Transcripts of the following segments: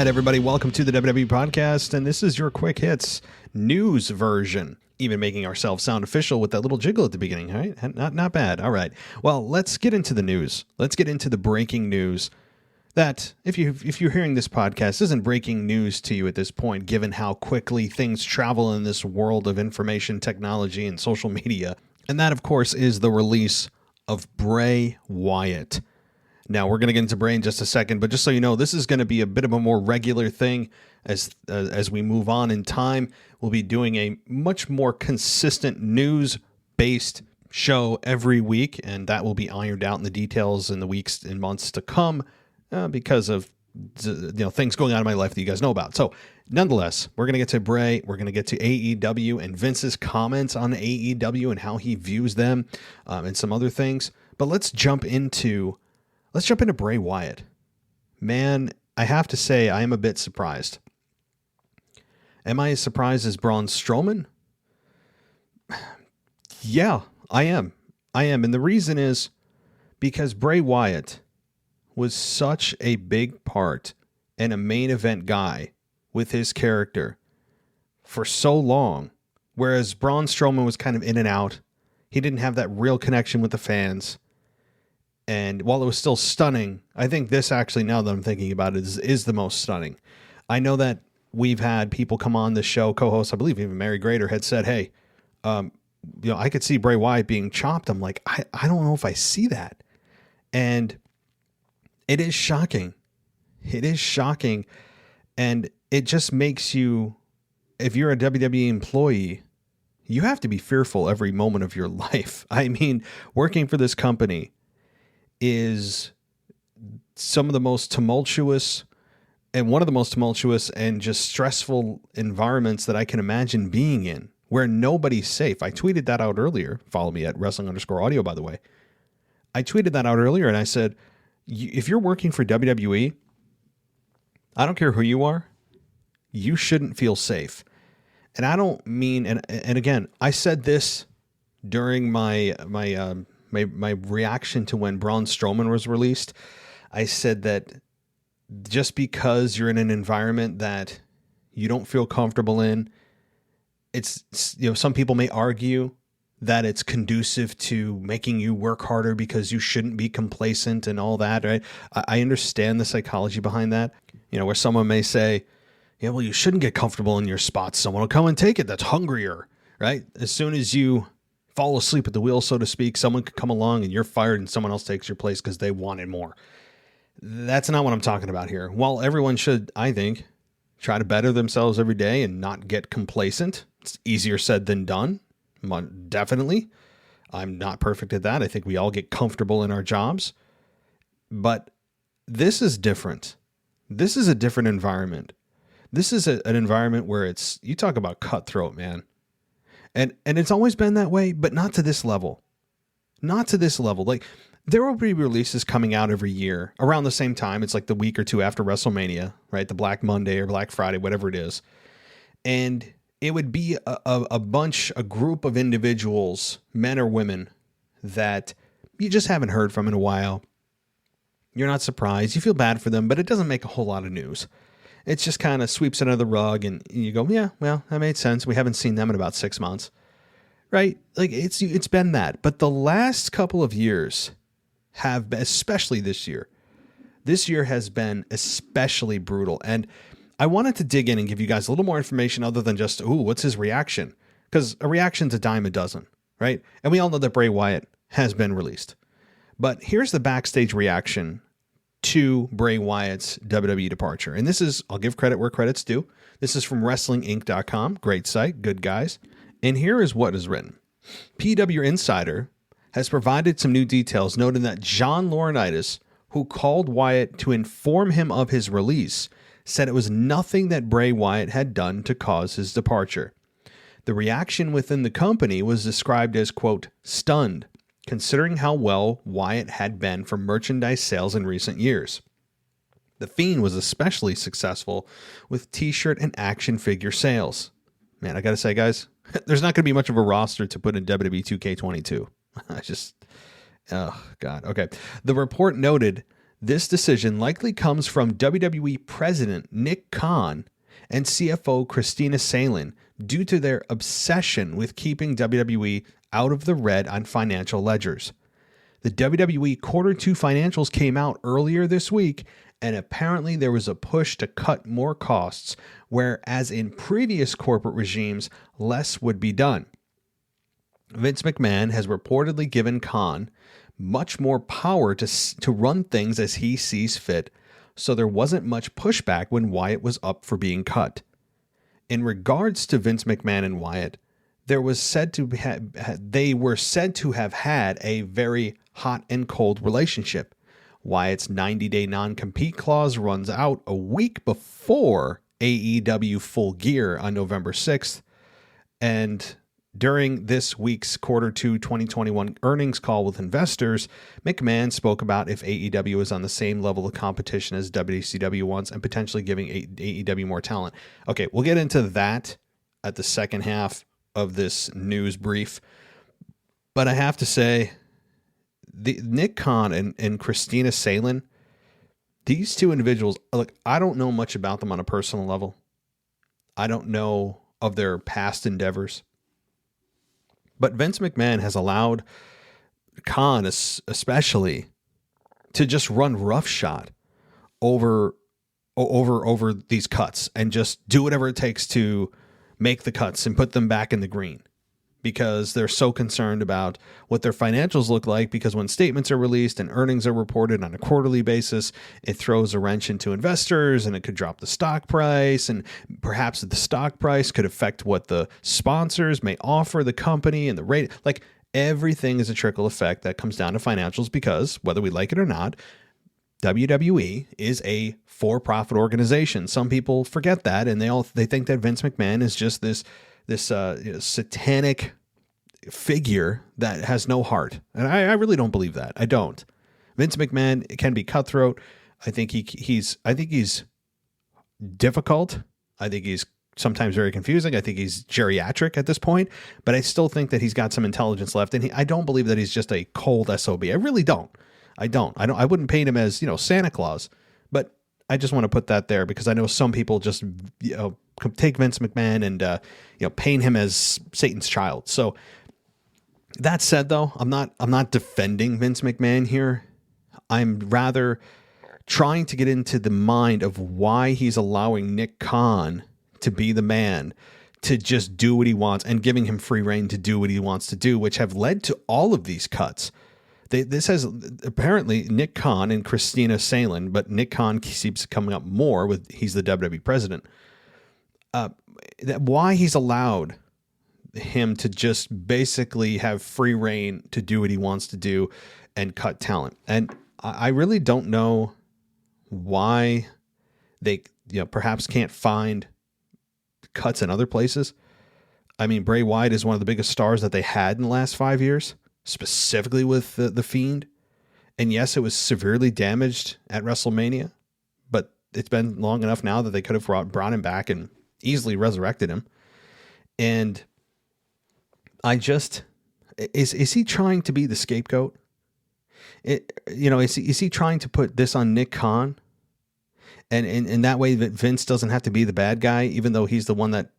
right, everybody, welcome to the WWE Podcast, and this is your quick hits news version. Even making ourselves sound official with that little jiggle at the beginning, right? Not bad. All right. Well, let's get into the news. Let's get into the breaking news that, if you're hearing this podcast, isn't breaking news to you at this point, given how quickly things travel in this world of information technology and social media. And that, of course, is the release of Bray Wyatt. Now, we're going to get into Bray in just a second, but just so you know, this is going to be a bit of a more regular thing as we move on in time. We'll be doing a much more consistent news-based show every week, and that will be ironed out in the details in the weeks and months to come because of things going on in my life that you guys know about. So, nonetheless, we're going to get to Bray. We're going to get to AEW and Vince's comments on AEW and how he views them and some other things. But let's jump into Bray Wyatt. Man, I have to say, I am a bit surprised. Am I as surprised as Braun Strowman? Yeah, I am. And the reason is because Bray Wyatt was such a big part and a main event guy with his character for so long, whereas Braun Strowman was kind of in and out. He didn't have that real connection with the fans. And while it was still stunning, I think this actually, now that I'm thinking about it, is the most stunning. I know that we've had people come on the show, co-hosts, I believe even Mary Grader had said, hey, I could see Bray Wyatt being chopped. I'm like, I don't know if I see that. And it is shocking. It is shocking. And it just makes you, if you're a WWE employee, you have to be fearful every moment of your life. I mean, working for this company is some of the most tumultuous and one of the most tumultuous and just stressful environments that I can imagine being in, where nobody's safe. I tweeted that out earlier. Follow me at wrestling_audio, by the way. I tweeted that out earlier and I said, if you're working for WWE, I don't care who you are, you shouldn't feel safe. And I don't mean, and again, I said this during my reaction to when Braun Strowman was released. I said that just because you're in an environment that you don't feel comfortable in, it's some people may argue that it's conducive to making you work harder because you shouldn't be complacent and all that, right? I understand the psychology behind that, where someone may say, yeah, well, you shouldn't get comfortable in your spots. Someone will come and take it that's hungrier, right? As soon as you fall asleep at the wheel, so to speak, someone could come along and you're fired and someone else takes your place because they wanted more. That's not what I'm talking about here. While everyone should, I think, try to better themselves every day and not get complacent, it's easier said than done. Definitely. I'm not perfect at that. I think we all get comfortable in our jobs. But this is different. This is a different environment. This is an environment where you talk about cutthroat, man. And it's always been that way, but not to this level. Not to this level. Like, there will be releases coming out every year around the same time. It's like the week or two after WrestleMania, right? The Black Monday or Black Friday, whatever it is. And it would be a group of individuals, men or women, that you just haven't heard from in a while. You're not surprised. You feel bad for them, but it doesn't make a whole lot of news. It just kind of sweeps it under the rug and you go, yeah, well, that made sense. We haven't seen them in about 6 months, right? Like it's been that. But the last couple of years have been, especially this year has been especially brutal. And I wanted to dig in and give you guys a little more information other than just, what's his reaction? Because a reaction's a dime a dozen, right? And we all know that Bray Wyatt has been released. But here's the backstage reaction to Bray Wyatt's WWE departure. And this is, I'll give credit where credit's due. This is from WrestlingInc.com. Great site, good guys. And here is what is written. PW Insider has provided some new details, noting that John Laurinaitis, who called Wyatt to inform him of his release, said it was nothing that Bray Wyatt had done to cause his departure. The reaction within the company was described as, quote, stunned, considering how well Wyatt had been for merchandise sales in recent years. The Fiend was especially successful with t-shirt and action figure sales. Man, I gotta say, guys, there's not gonna be much of a roster to put in WWE 2K22. Oh, God. Okay. The report noted This decision likely comes from WWE President Nick Khan and CFO Christina Salin due to their obsession with keeping WWE out of the red on financial ledgers. The WWE Q2 financials came out earlier this week, and apparently there was a push to cut more costs, whereas in previous corporate regimes, less would be done. Vince McMahon has reportedly given Khan much more power to run things as he sees fit, so there wasn't much pushback when Wyatt was up for being cut. In regards to Vince McMahon and Wyatt, they were said to have had a very hot and cold relationship. Wyatt's 90-day non-compete clause runs out a week before AEW Full Gear on November 6th, and during this week's Q2 2021 earnings call with investors, McMahon spoke about if AEW is on the same level of competition as WCW wants and potentially giving AEW more talent. Okay, we'll get into that at the second half of this news brief. But I have to say, Nick Khan and Christina Salin, these two individuals, look, I don't know much about them on a personal level. I don't know of their past endeavors. But Vince McMahon has allowed Khan especially to just run roughshod over these cuts and just do whatever it takes to make the cuts and put them back in the green, because they're so concerned about what their financials look like, because when statements are released and earnings are reported on a quarterly basis, it throws a wrench into investors and it could drop the stock price, and perhaps the stock price could affect what the sponsors may offer the company and the rate. Like, everything is a trickle effect that comes down to financials, because whether we like it or not, WWE is a for-profit organization. Some people forget that, and they think that Vince McMahon is just this satanic figure that has no heart. And I really don't believe that. I don't. Vince McMahon can be cutthroat. I think he's difficult. I think he's sometimes very confusing. I think he's geriatric at this point, but I still think that he's got some intelligence left. And I don't believe that he's just a cold SOB. I really don't. I wouldn't paint him as, Santa Claus, but I just want to put that there, because I know some people just, take Vince McMahon and, paint him as Satan's child. So that said, though, I'm not defending Vince McMahon here. I'm rather trying to get into the mind of why he's allowing Nick Khan to be the man to just do what he wants and giving him free reign to do what he wants to do, which have led to all of these cuts. This has apparently Nick Khan and Christina Salin, but Nick Khan keeps coming up more with he's the WWE president. Why he's allowed him to just basically have free reign to do what he wants to do and cut talent. And I really don't know why they perhaps can't find cuts in other places. I mean, Bray Wyatt is one of the biggest stars that they had in the last 5 years, specifically with the Fiend. And yes, it was severely damaged at WrestleMania, but it's been long enough now that they could have brought him back and easily resurrected him. And I just, is he trying to be the scapegoat? Is he trying to put this on Nick Khan? And in that way that Vince doesn't have to be the bad guy, even though he's the one that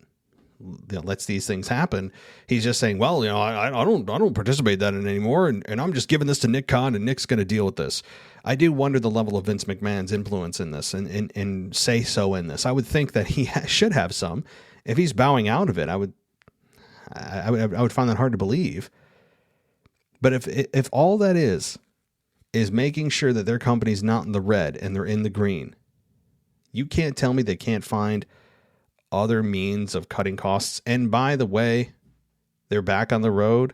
lets these things happen. He's just saying, well, I don't participate in that anymore, and I'm just giving this to Nick Khan, and Nick's going to deal with this. I do wonder the level of Vince McMahon's influence in this, and say so in this. I would think that he should have some. If he's bowing out of it, I would find that hard to believe. But if all that is making sure that their company's not in the red and they're in the green, you can't tell me they can't find other means of cutting costs. And by the way, they're back on the road.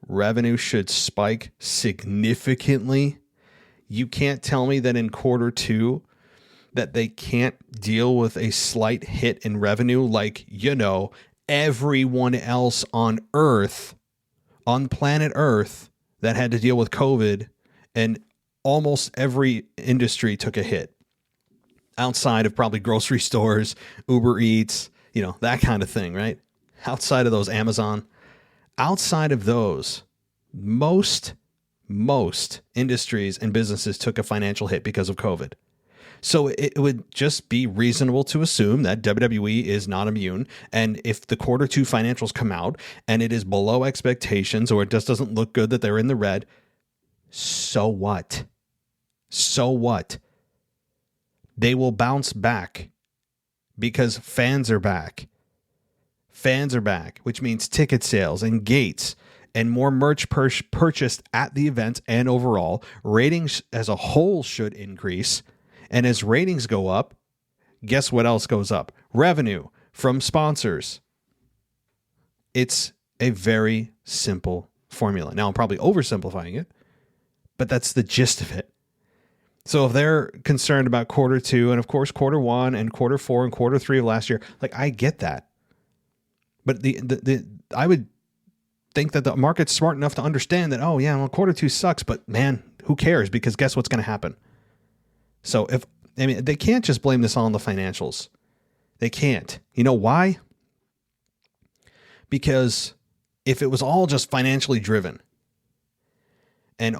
Revenue should spike significantly. You can't tell me that in Q2 that they can't deal with a slight hit in revenue like, everyone else on Earth, on planet Earth, that had to deal with COVID, and almost every industry took a hit. Outside of probably grocery stores, Uber Eats, that kind of thing, right? Outside of those, Amazon. Outside of those, most most industries and businesses took a financial hit because of COVID. So it would just be reasonable to assume that WWE is not immune. And if the quarter two financials come out and it is below expectations, or it just doesn't look good that they're in the red, so what? So what? They will bounce back because fans are back. Fans are back, which means ticket sales and gates and more merch purchased at the event, and overall ratings as a whole should increase. And as ratings go up, guess what else goes up? Revenue from sponsors. It's a very simple formula. Now, I'm probably oversimplifying it, but that's the gist of it. So if they're concerned about quarter two and, of course, quarter one and quarter four and quarter three of last year, like, I get that. But I would think that the market's smart enough to understand that, oh, yeah, well, quarter two sucks, but man, who cares? Because guess what's going to happen? So they can't just blame this on the financials. They can't. You know why? Because if it was all just financially driven, and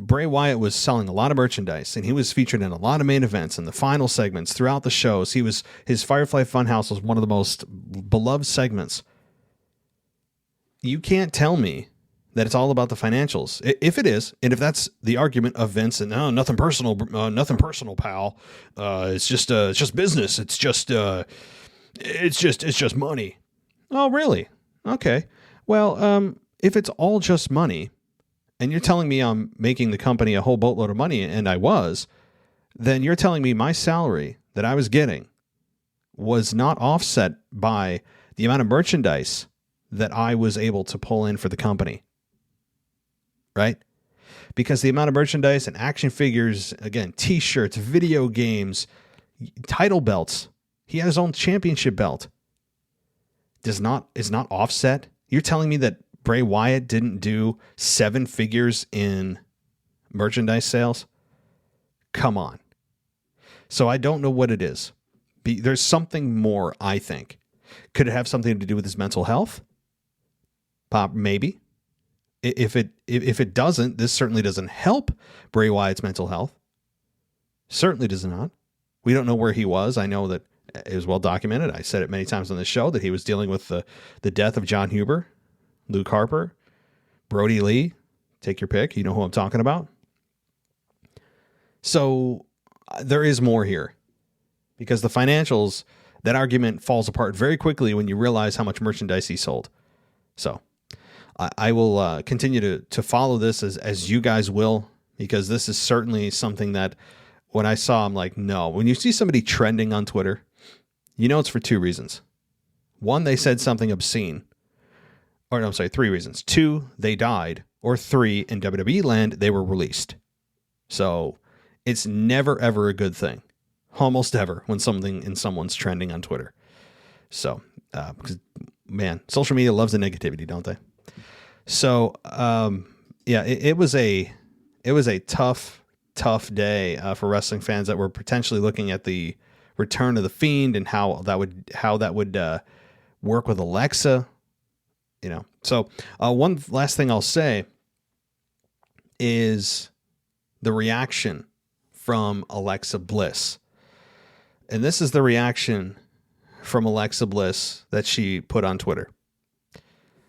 Bray Wyatt was selling a lot of merchandise, and he was featured in a lot of main events and the final segments throughout the shows. His Firefly Funhouse was one of the most beloved segments. You can't tell me that it's all about the financials. If it is, and if that's the argument of Vince, and nothing personal, pal. It's just business. It's just money. Oh, really? Okay. Well, if it's all just money, and you're telling me I'm making the company a whole boatload of money, and I was, then you're telling me my salary that I was getting was not offset by the amount of merchandise that I was able to pull in for the company. Right? Because the amount of merchandise and action figures, again, t-shirts, video games, title belts, he had his own championship belt, is not offset. You're telling me that Bray Wyatt didn't do 7 figures in merchandise sales? Come on. So I don't know what it is. There's something more, I think. Could it have something to do with his mental health? Maybe. If it doesn't, this certainly doesn't help Bray Wyatt's mental health. Certainly does not. We don't know where he was. I know that it was well documented. I said it many times on the show that he was dealing with the death of John Huber, Luke Harper, Brody Lee. Take your pick. You know who I'm talking about. So there is more here, because the financials, that argument falls apart very quickly when you realize how much merchandise he sold. So I will continue to follow this as you guys will, because this is certainly something that when I saw, I'm like, no. When you see somebody trending on Twitter, you know it's for 2 reasons. 1, they said something obscene. Or no, I'm sorry, 3 reasons. 2, they died. Or 3, in WWE land, they were released. So it's never, ever a good thing. Almost ever when someone's trending on Twitter. So, because, man, social media loves the negativity, don't they? So, it was a tough day for wrestling fans that were potentially looking at the return of the Fiend and how that would work with Alexa. You know, so one last thing I'll say is the reaction from Alexa Bliss, and this is the reaction from Alexa Bliss that she put on Twitter.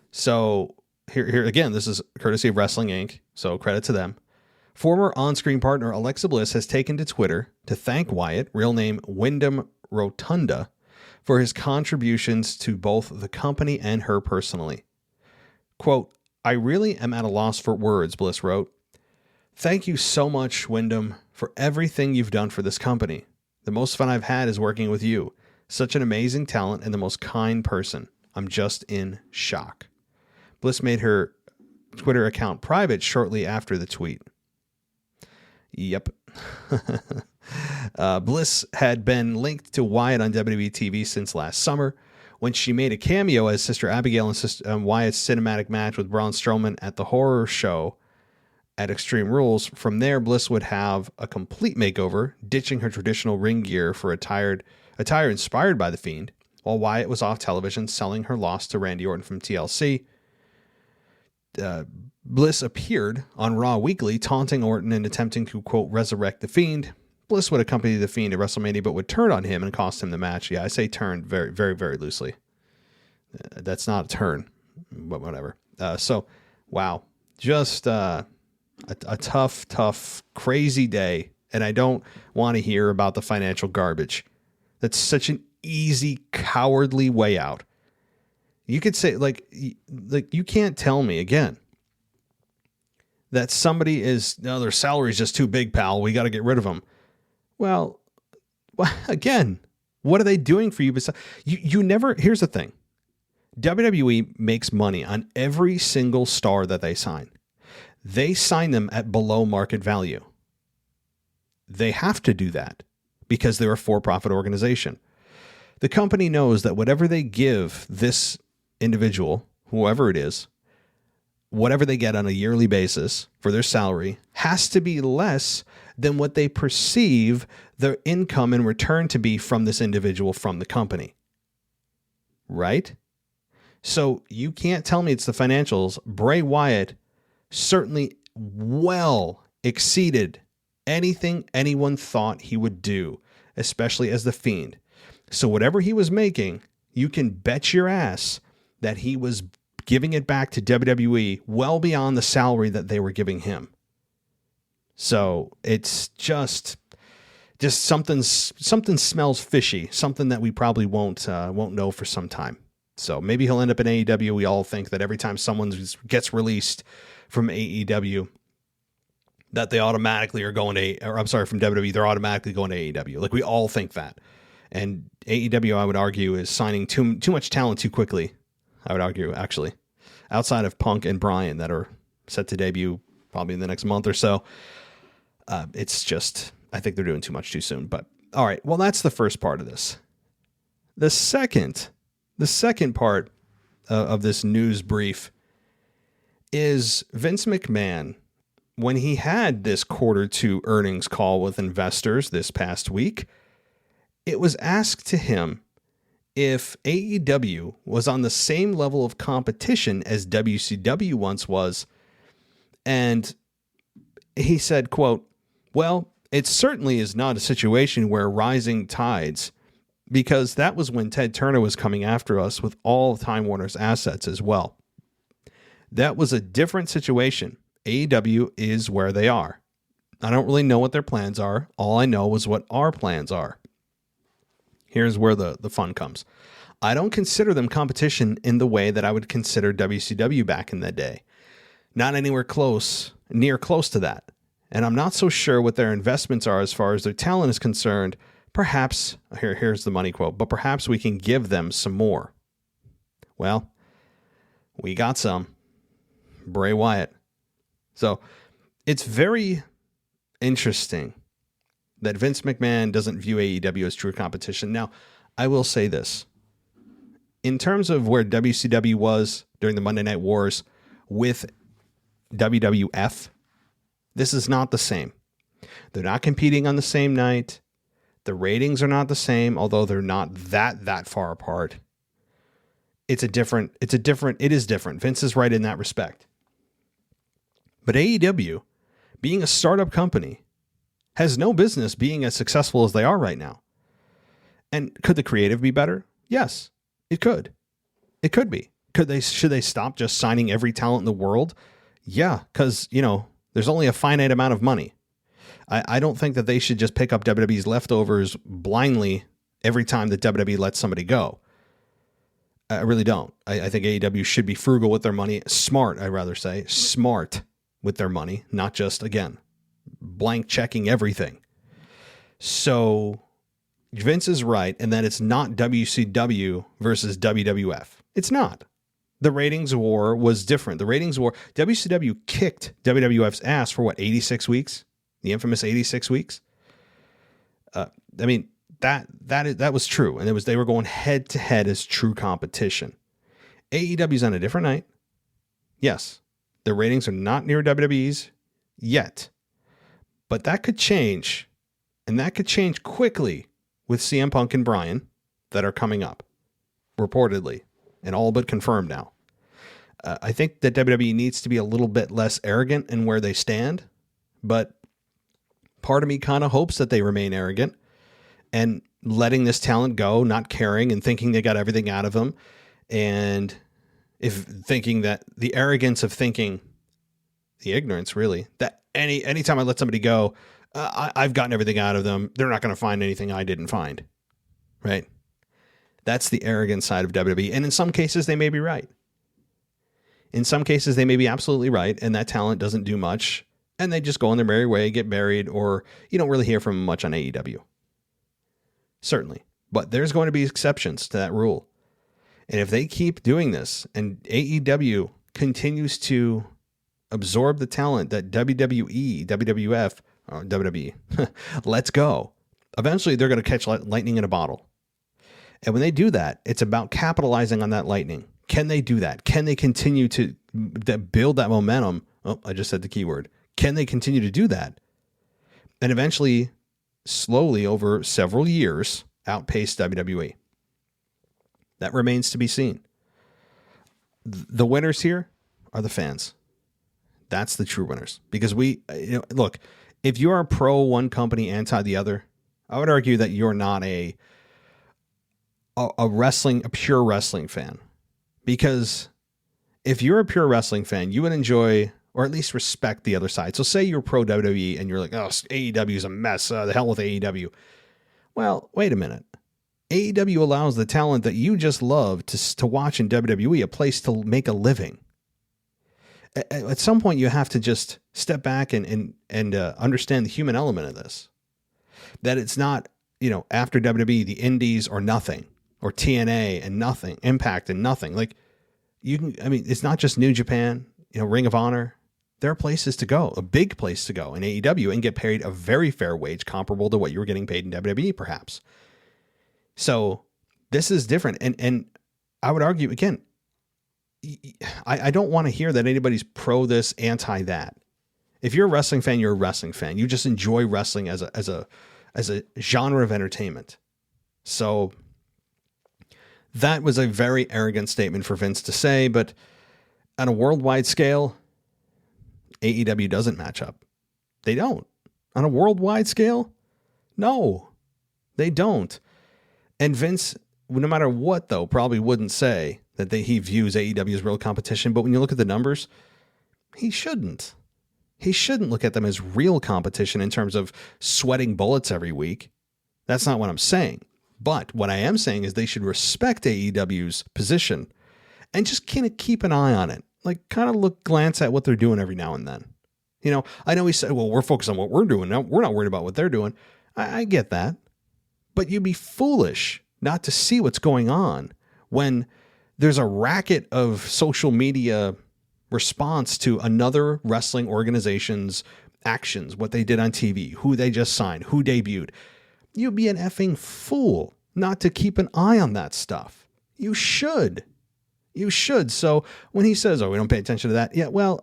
So. Here again, this is courtesy of Wrestling Inc., so credit to them. Former on-screen partner Alexa Bliss has taken to Twitter to thank Wyatt, real name Wyndham Rotunda, for his contributions to both the company and her personally. Quote, "I really am at a loss for words," Bliss wrote. "Thank you so much, Wyndham, for everything you've done for this company. The most fun I've had is working with you. Such an amazing talent and the most kind person. I'm just in shock." Bliss made her Twitter account private shortly after the tweet. Yep. Bliss had been linked to Wyatt on WWE TV since last summer, when she made a cameo as Sister Abigail in Wyatt's cinematic match with Braun Strowman at the horror show at Extreme Rules. From there, Bliss would have a complete makeover, ditching her traditional ring gear for attire inspired by The Fiend, while Wyatt was off television selling her loss to Randy Orton from TLC. Bliss appeared on Raw Weekly, taunting Orton and attempting to, quote, resurrect The Fiend. Bliss would accompany The Fiend to WrestleMania, but would turn on him and cost him the match. Yeah, I say turn very, very, very loosely. That's not a turn, but whatever. Wow. Just a tough, crazy day. And I don't want to hear about the financial garbage. That's such an easy, cowardly way out. You could say, like you can't tell me again that somebody their salary is just too big, pal. We got to get rid of them. Well, again, what are they doing for you? You never, here's the thing. WWE makes money on every single star that they sign. They sign them at below market value. They have to do that because they're a for-profit organization. The company knows that whatever they give this individual, whoever it is, whatever they get on a yearly basis for their salary has to be less than what they perceive their income in return to be from this individual from the company. Right? So you can't tell me it's the financials. Bray Wyatt certainly well exceeded anything anyone thought he would do, especially as the Fiend. So whatever he was making, you can bet your ass that he was giving it back to WWE well beyond the salary that they were giving him. So it's just something smells fishy, something that we probably won't know for some time. So maybe he'll end up in AEW. We all think that every time someone gets released from AEW, that they automatically are going from WWE, they're automatically going to AEW. Like we all think that. And AEW, I would argue, is signing too much talent too quickly. I would argue, actually, outside of Punk and Bryan that are set to debut probably in the next month or so. It's just, I think they're doing too much too soon. But all right, well, that's the first part of this. The second part of this news brief is Vince McMahon. When he had this Q2 earnings call with investors this past week, it was asked to him if AEW was on the same level of competition as WCW once was. And he said, quote, well, it certainly is not a situation where rising tides, because that was when Ted Turner was coming after us with all of Time Warner's assets as well. That was a different situation. AEW is where they are. I don't really know what their plans are. All I know is what our plans are. Here's where the fun comes. I don't consider them competition in the way that I would consider WCW back in that day. Not anywhere near close to that. And I'm not so sure what their investments are as far as their talent is concerned. Perhaps, here's the money quote, but perhaps we can give them some more. Well, we got some. Bray Wyatt. So it's very interesting that Vince McMahon doesn't view AEW as true competition. Now, I will say this. In terms of where WCW was during the Monday Night Wars with WWF, this is not the same. They're not competing on the same night. The ratings are not the same, although they're not that far apart. It is different. Vince is right in that respect. But AEW, being a startup company, has no business being as successful as they are right now. And could the creative be better? Yes, it could. It could be. Should they stop just signing every talent in the world? Yeah, because, there's only a finite amount of money. I don't think that they should just pick up WWE's leftovers blindly every time that WWE lets somebody go. I really don't. I think AEW should be frugal with their money. Smart, I'd rather say. Smart with their money, not just, again, blank checking everything. So Vince is right in that it's not WCW versus WWF. It's not. The ratings war was different. WCW kicked WWF's ass for 86 weeks? The infamous 86 weeks? That was true. And they were going head to head as true competition. AEW's on a different night. Yes. Their ratings are not near WWE's yet. But that could change. And that could change quickly with CM Punk and Bryan that are coming up. Reportedly. And all but confirmed now. I think that WWE needs to be a little bit less arrogant in where they stand, but part of me kind of hopes that they remain arrogant and letting this talent go, not caring and thinking they got everything out of them. And if thinking that the arrogance of thinking, the ignorance really, that anytime I let somebody go, I've gotten everything out of them. They're not going to find anything I didn't find. Right. That's the arrogant side of WWE. And in some cases, they may be right. In some cases, they may be absolutely right. And that talent doesn't do much. And they just go on their merry way, get buried, or you don't really hear from them much on AEW. Certainly. But there's going to be exceptions to that rule. And if they keep doing this and AEW continues to absorb the talent that WWE, WWF, or WWE lets go, eventually they're going to catch lightning in a bottle. And when they do that, it's about capitalizing on that lightning. Can they do that? Can they continue to build that momentum? Oh, I just said the keyword. Can they continue to do that? And eventually, slowly over several years, outpace WWE? That remains to be seen. The winners here are the fans. That's the true winners. Because look, if you are pro one company, anti the other, I would argue that you're not a pure wrestling fan. Because if you're a pure wrestling fan, you would enjoy or at least respect the other side. So say you're pro WWE and you're like, oh, AEW is a mess. The hell with AEW. Well, wait a minute. AEW allows the talent that you just love to watch in WWE a place to make a living. At some point, you have to just step back and understand the human element of this. That it's not, after WWE, the Indies or nothing, or TNA and nothing, Impact and nothing. Like it's not just New Japan, Ring of Honor. There are places to go, a big place to go in AEW and get paid a very fair wage comparable to what you were getting paid in WWE, perhaps. So this is different. And I would argue, again, I don't want to hear that anybody's pro this, anti that. If you're a wrestling fan, you're a wrestling fan. You just enjoy wrestling as a genre of entertainment. So that was a very arrogant statement for Vince to say, but on a worldwide scale, AEW doesn't match up. They don't. On a worldwide scale, no, they don't. And Vince, no matter what, though, probably wouldn't say that he views AEW as real competition. But when you look at the numbers, he shouldn't. He shouldn't look at them as real competition in terms of sweating bullets every week. That's not what I'm saying. But what I am saying is they should respect AEW's position and just kind of keep an eye on it. Like kind of glance at what they're doing every now and then. I know he said, well, we're focused on what we're doing now. We're not worried about what they're doing. I get that. But you'd be foolish not to see what's going on when there's a racket of social media response to another wrestling organization's actions, what they did on TV, who they just signed, who debuted. You'd be an effing fool not to keep an eye on that stuff. You should. You should. So when he says, oh, we don't pay attention to that. Yeah, well,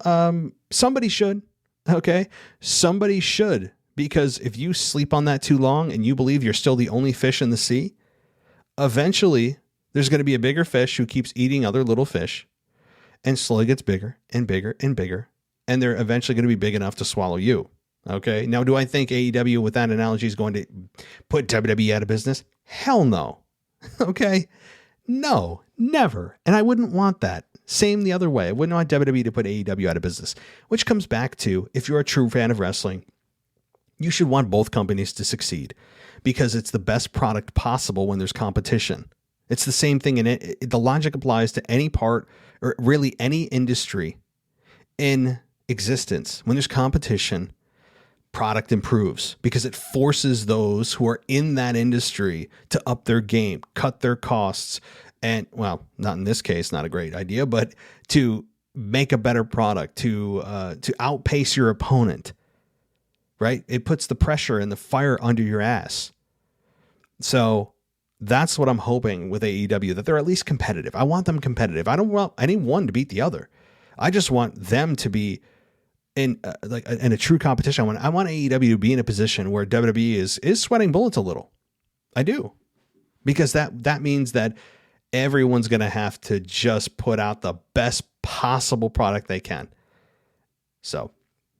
somebody should. Okay. Somebody should. Because if you sleep on that too long and you believe you're still the only fish in the sea, eventually there's going to be a bigger fish who keeps eating other little fish and slowly gets bigger and bigger and bigger. And they're eventually going to be big enough to swallow you. Okay. Now, do I think AEW with that analogy is going to put WWE out of business? Hell no. Okay. No, never. And I wouldn't want that. Same the other way. I wouldn't want WWE to put AEW out of business, which comes back to, if you're a true fan of wrestling, you should want both companies to succeed because it's the best product possible when there's competition. It's the same thing in it. The logic applies to any part or really any industry in existence. When there's competition, product improves because it forces those who are in that industry to up their game, cut their costs, and, well, not in this case, not a great idea, but to make a better product, to outpace your opponent, right? It puts the pressure and the fire under your ass. So that's what I'm hoping with AEW, that they're at least competitive. I want them competitive. I don't want any one to beat the other. I just want them to be in a true competition. I want AEW to be in a position where WWE is sweating bullets a little. I do, because that means that everyone's going to have to just put out the best possible product they can. So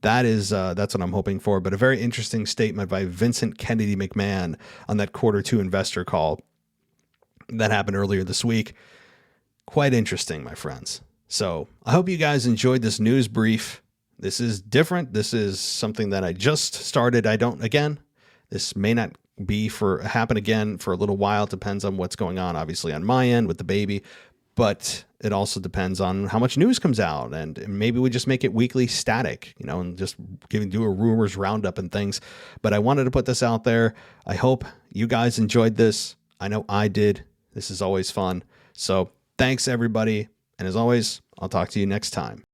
that's what I'm hoping for. But a very interesting statement by Vincent Kennedy McMahon on that Q2 investor call that happened earlier this week. Quite interesting, my friends. So I hope you guys enjoyed this news brief. This is different. This is something that I just started. This may not happen again for a little while. It depends on what's going on, obviously, on my end with the baby. But it also depends on how much news comes out, and maybe we just make it weekly static, and just do a rumors roundup and things. But I wanted to put this out there. I hope you guys enjoyed this. I know I did. This is always fun. So thanks, everybody. And as always, I'll talk to you next time.